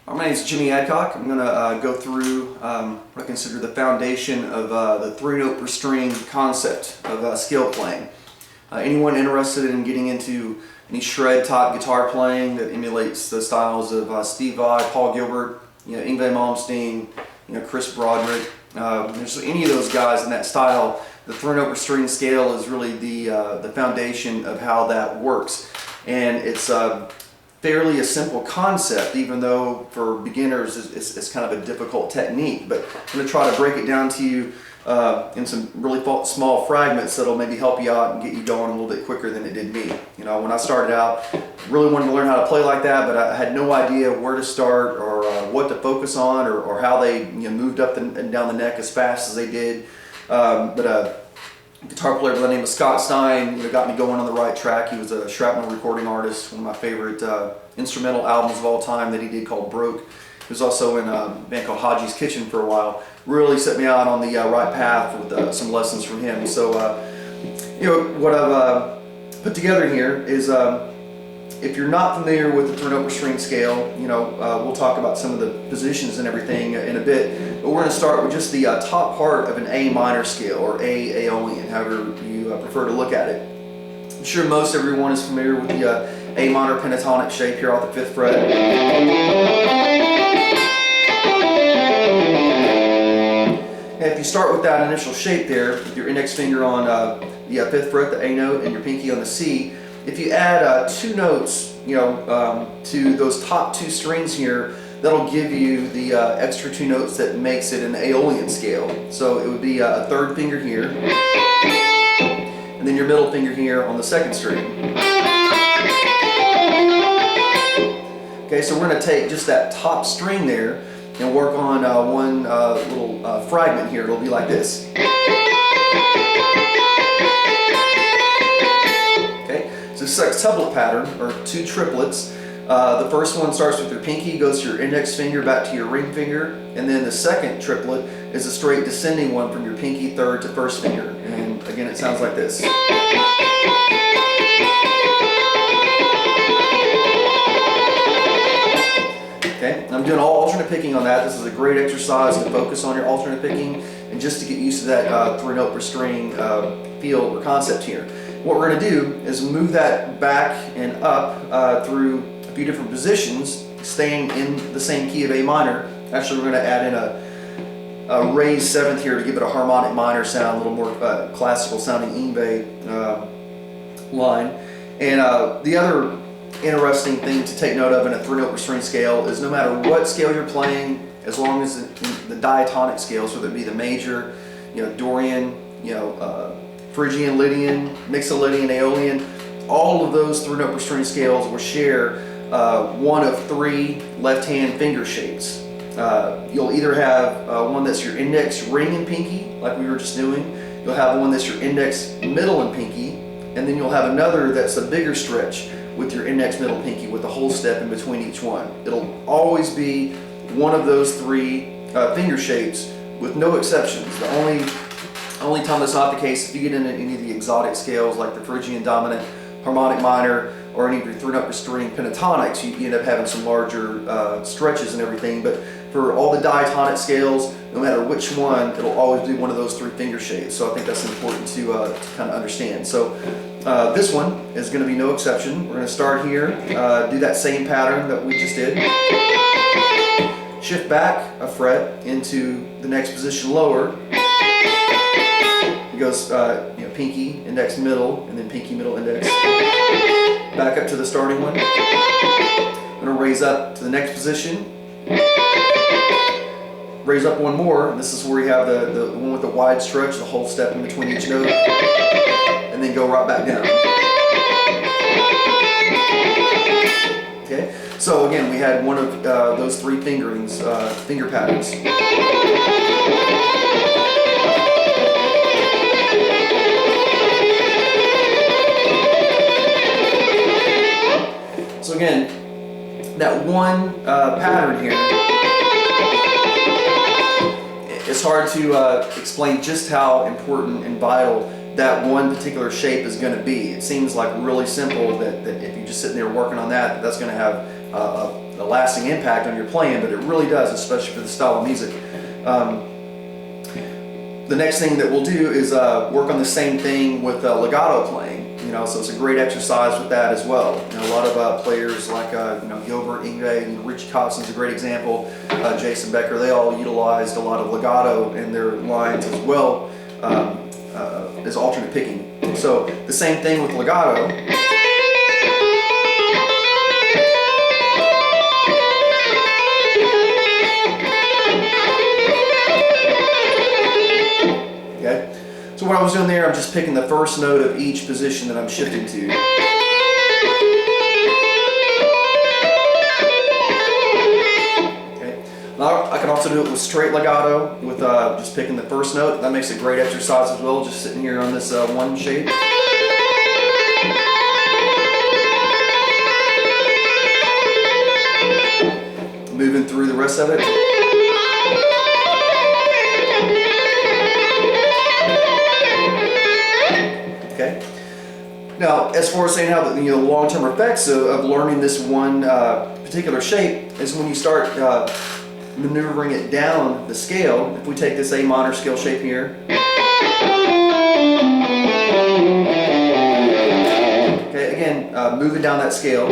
My name is Jimmy Adcock. I'm going to go through what I consider the foundation of the 3-note per string concept of scale playing. Anyone interested in getting into any shred type guitar playing that emulates the styles of Steve Vai, Paul Gilbert, Yngwie Malmsteen, Chris Broderick, there's any of those guys in that style, the 3-note per string scale is really the foundation of how that works. And it's fairly a simple concept, even though for beginners it's kind of a difficult technique. But I'm going to try to break it down to you in some really small fragments that'll maybe help you out and get you going a little bit quicker than it did me. When I started out, really wanted to learn how to play like that, but I had no idea where to start or what to focus on or how they moved up and down the neck as fast as they did. But a guitar player by the name of Scott Stein got me going on the right track. He was a shrapnel recording artist, one of my favorite instrumental albums of all time that he did called Broke. He was also in a band called Haji's Kitchen for a while. Really set me out on the right path with some lessons from him. So, what I've put together here is, if you're not familiar with the 3-note per string scale, we'll talk about some of the positions and everything in a bit. But we're going to start with just the top part of an A minor scale, or A Aeolian, however you prefer to look at it. I'm sure most everyone is familiar with the A minor pentatonic shape here off the 5th fret. And if you start with that initial shape there, with your index finger on the 5th fret, the A note, and your pinky on the C, if you add 2 notes, to those top 2 strings here, that'll give you the extra 2 notes that makes it an Aeolian scale. So it would be a 3rd finger here, and then your middle finger here on the 2nd string. Okay, so we're going to take just that top string there and work on one little fragment here. It'll be like this. Okay, so this is a sextuplet pattern, or 2 triplets. The first one starts with your pinky, goes to your index finger, back to your ring finger, and then the second triplet is a straight descending one from your pinky, 3rd to 1st finger. And again, it sounds like this. Okay, I'm doing all alternate picking on that. This is a great exercise to focus on your alternate picking and just to get used to that 3-note per string feel or concept here. What we're going to do is move that back and up through a few different positions, staying in the same key of A minor. Actually, we're going to add in a raised 7th here to give it a harmonic minor sound, a little more classical sounding Yngwie line. And the other interesting thing to take note of in a 3-note per string scale is no matter what scale you're playing, as long as the diatonic scales, whether it be the major, Dorian, Phrygian, Lydian, Mixolydian, Aeolian, all of those 3-note per string scales will share one of 3 left-hand finger shapes. You'll either have one that's your index, ring, and pinky, like we were just doing. You'll have one that's your index, middle, and pinky, and then you'll have another that's a bigger stretch with your index, middle, pinky, with a whole step in between each one. It'll always be one of those 3 finger shapes, with no exceptions. The only time that's not the case, if you get into any of the exotic scales like the Phrygian dominant, harmonic minor, or any of your 3-note per string pentatonics, you end up having some larger stretches and everything. But for all the diatonic scales, no matter which one, it'll always be one of those 3 finger shapes. So I think that's important to kind of understand. So this one is going to be no exception. We're going to start here, do that same pattern that we just did. Shift back a fret into the next position lower. It goes pinky, index, middle, and then pinky, middle, index. Back up to the starting one. I'm going to raise up to the next position. Raise up one more. And this is where you have the one with the wide stretch, the whole step in between each note. And then go right back down. Okay, so again, we had one of those 3 fingerings, finger patterns. So again, that one pattern here, it's hard to explain just how important and vital that one particular shape is going to be. It seems like really simple that if you're just sitting there working on that, that's going to have a lasting impact on your playing, but it really does, especially for the style of music. The next thing that we'll do is work on the same thing with legato playing. So it's a great exercise with that as well. A lot of players like Gilbert Ingve and Richie Kotzon's a great example. Jason Becker, they all utilized a lot of legato in their lines as well as alternate picking. So the same thing with legato. Okay. So what I was doing there, I'm just picking the first note of each position that I'm shifting to. Okay. Now I can also do it with straight legato, with just picking the first note. That makes a great exercise as well, just sitting here on this one shape. Moving through the rest of it. Okay. Now, as far as saying how the long-term effects of learning this one particular shape is when you start maneuvering it down the scale. If we take this A minor scale shape here, okay, again, moving down that scale.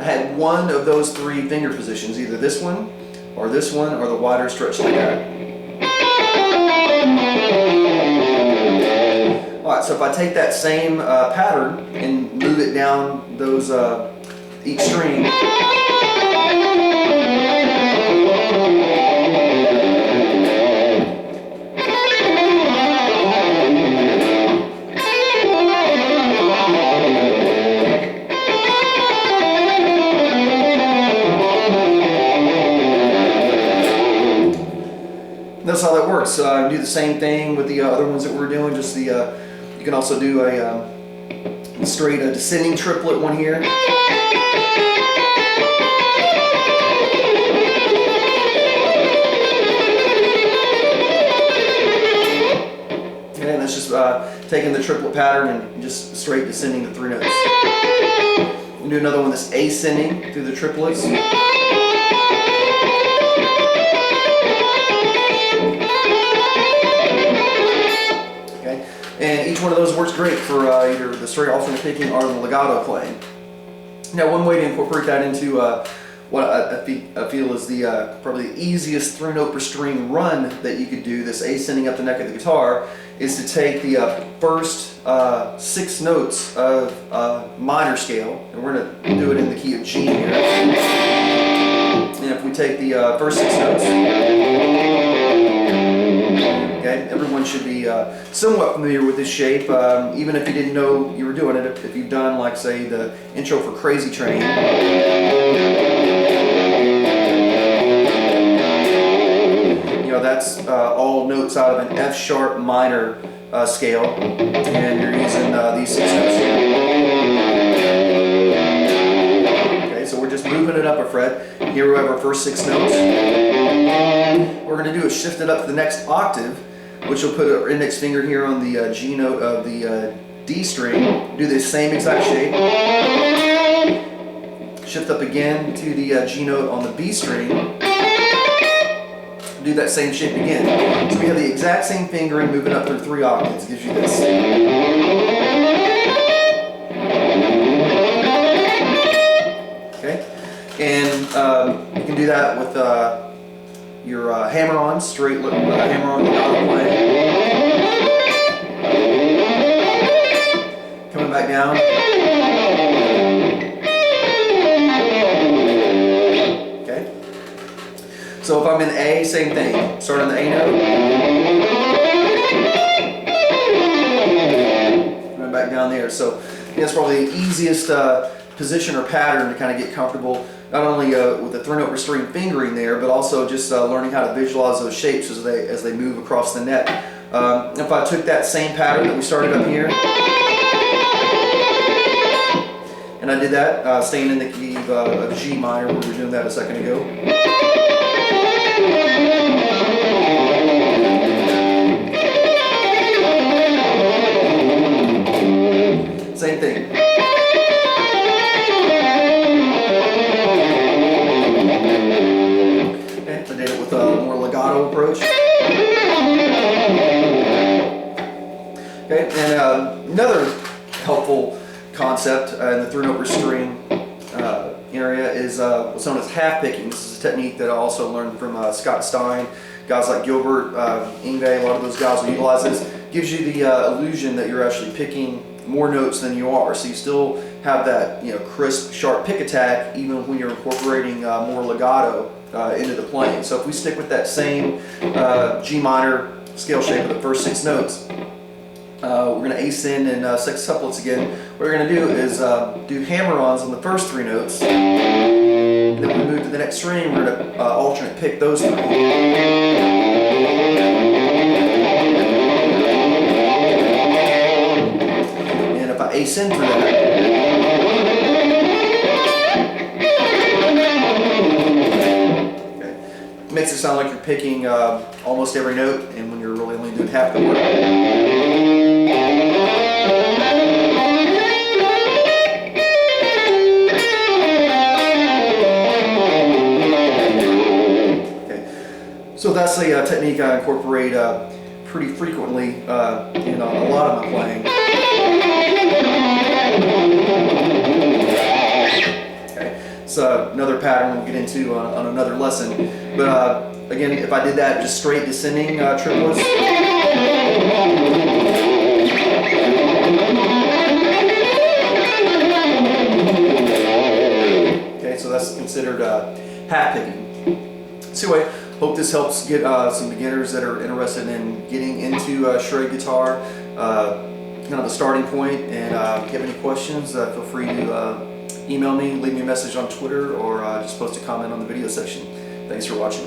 I had one of those three finger positions, either this one, or the wider stretch like that. Alright, so if I take that same pattern and move it down those each string, that's how that works. Do the same thing with the other ones that we're doing. Just the you can also do a straight descending triplet one here. And that's just taking the triplet pattern and just straight descending the three notes. We'll do another one that's ascending through the triplets. And each one of those works great for either the straight alternate picking or the legato playing. Now, one way to incorporate that into what I feel is the probably the easiest 3-note per string run that you could do, this ascending up the neck of the guitar, is to take the first 6 notes of minor scale, and we're going to do it in the key of G here. And if we take the first 6 notes, okay, everyone should be somewhat familiar with this shape, even if you didn't know you were doing it. If you've done, like, say, the intro for Crazy Train, that's all notes out of an F sharp minor scale, and you're using these 6 notes here. Okay, so we're just moving it up a fret. Here we have our first 6 notes. What we're going to do is shift it up to the next octave, which will put our index finger here on the G note of the D string. Do the same exact shape. Shift up again to the G note on the B string. Do that same shape again. So we have the exact same fingering moving up through 3 octaves. Gives you this. Okay, and you can do that with your hammer-on, straight hammer-on legato playing. Coming back down. Okay. So if I'm in A, same thing. Start on the A note. Coming back down there. So that's probably the easiest position or pattern to kind of get comfortable, not only with the 3-note per string fingering there, but also just learning how to visualize those shapes as they move across the neck. If I took that same pattern that we started up here, and I did that, staying in the key of G minor, where we were doing that a second ago. Same thing. approach. Okay, and another helpful concept in the through note restrain area is what's known as half picking. This is a technique that I also learned from Scott Stein. Guys like Gilbert, Ingve, a lot of those guys will utilize this. Gives you the illusion that you're actually picking more notes than you are. So you still have that crisp, sharp pick attack even when you're incorporating more legato into the playing. So if we stick with that same G minor scale shape of the first 6 notes, we're going to ascend in 6 couplets again. What we're going to do is do hammer-ons on the first 3 notes. And then when we move to the next string, we're going to alternate pick those 3. And if I ascend through that, okay, makes it sound like you're picking almost every note, and when you're really only doing half the work. So that's a technique I incorporate pretty frequently in a lot of my playing. Okay. It's another pattern we'll get into on another lesson. But again, if I did that just straight descending triplets. Okay, so that's considered half picking. So anyway, hope this helps get some beginners that are interested in getting into shred guitar, kind of a starting point. And if you have any questions, feel free to email me, leave me a message on Twitter, or just post a comment on the video section. Thanks for watching.